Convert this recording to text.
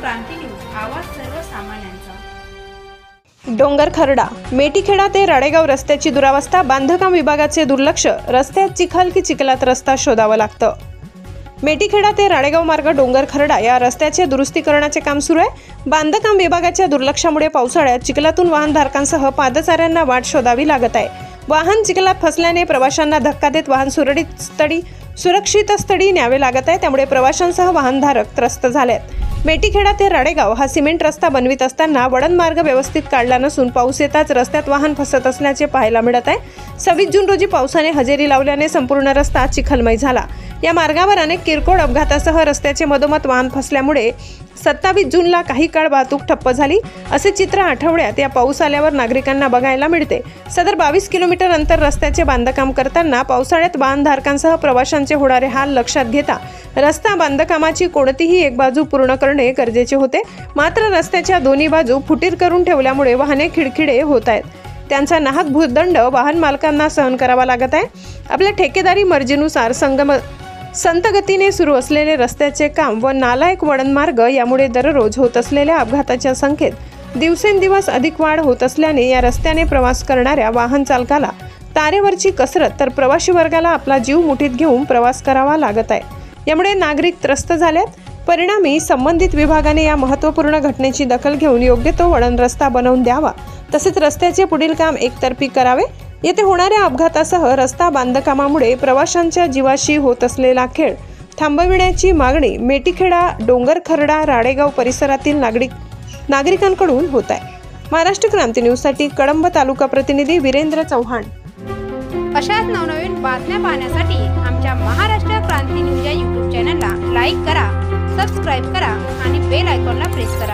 क्रांती news, आवाज सर्वसामान्यांचा। डोंगरखर्डा मेटीखेडा ते राडेगाव रस्त्याची दुरावस्था, बांधकाम विभागाचे दुर्लक्ष, रस्त्यात चिखल की चिखलात रस्ता शोधावा लागतं। मेटीखेडा ते राडेगाव मार्ग डोंगरखर्डा या रस्त्याचे दुरुस्तीकरणाचे काम सुरू आहे। बांधकाम विभागाच्या दुर्लक्षामुळे पावसाळ्यात चिखलातून वाहनधारकांसह पादचाऱ्यांना वाट शोधावी लागत आहे। वाहन चिखलात फसल्याने प्रवाशांना धक्का देत वाहन सुरक्षित स्थळी न्यावे लागत आहे। त्यामुळे प्रवाशांसह वाहनधारक त्रस्त झालेत। मेटीखेडा ते राडेगाव हा सिमेंट रस्ता बनवित असताना वळण मार्ग व्यवस्थित काढला नसून पाऊस येताच रस्त्यात वाहन फसत असल्याचे पाहायला मिळत आहे। 26 जून रोजी पावसाने हजेरी लावल्याने संपूर्ण रस्ता चिखलमय झाला। या मार्गावर अनेक किरकोळ अपघातासह रस्त्याचे मधोमध वाहन फसल्यामुळे 27 जूनला काही काळ वाहतूक ठप्प झाली। असे चित्र आठवड्यात या पाऊस आल्यावर नागरिकांना बघायला मिळते। सदर 22 किलोमीटर अंतर रस्त्याचे बांधकाम करताना पावसाळ्यात वाहनधारकांसह प्रवाशांचे होणारे हाल लक्षात घेता रस्ता बांधकामाची कोणतीही एक बाजू पूर्ण करणे गरजेचे होते। मात्र रस्त्याच्या दोन्ही बाजू फुटीर करून ठेवल्यामुळे वाहने खिडखिडे होत आहेत। त्यांचा नाहक भूदंड वाहन मालकांना सहन करावा लागत आहे। आपल्या ठेकेदारी मर्जीनुसार संत गतीने सुरू असलेले रस्त्याचे काम व नालायक वळण मार्ग यामुळे दररोज होत असलेल्या अपघाताच्या संख्येत दिवसेंदिवस अधिक वाढ होत असल्याने या रस्त्याने प्रवास करणाऱ्या वाहन चालकाला तारेवरची कसरत तर प्रवासी वर्गाला आपला जीव मुठीत घेऊन प्रवास करावा लागत आहे। यामुळे नागरिक त्रस्त झालेत। परिणामी संबंधित विभागाने या महत्त्वपूर्ण घटनेची दखल घेऊन योग्य तो वळण रस्ता बनवून द्यावा, तसेच रस्त्याचे पुढील काम एकतर्फी करावे। येथे होणाऱ्या अपघातासह रस्ता बांधकामामुळे प्रवाशांच्या जीवाशी होत असलेला खेळ थांबविण्याची मागणी मेटीखेडा, डोंगरखर्डा, राडेगाव परिसरातील नागरिकांकडून होत आहे। महाराष्ट्र क्रांती न्यूजसाठी कळंब तालुका प्रतिनिधी वीरेंद्र चव्हाण। अशाच नवनवीन बातम्या पाहण्यासाठी आमच्या महाराष्ट्र क्रांती न्यूज या YouTube चॅनलला लाईक करा, सबस्क्राईब करा आणि बेल आयकॉनला प्रेस करा।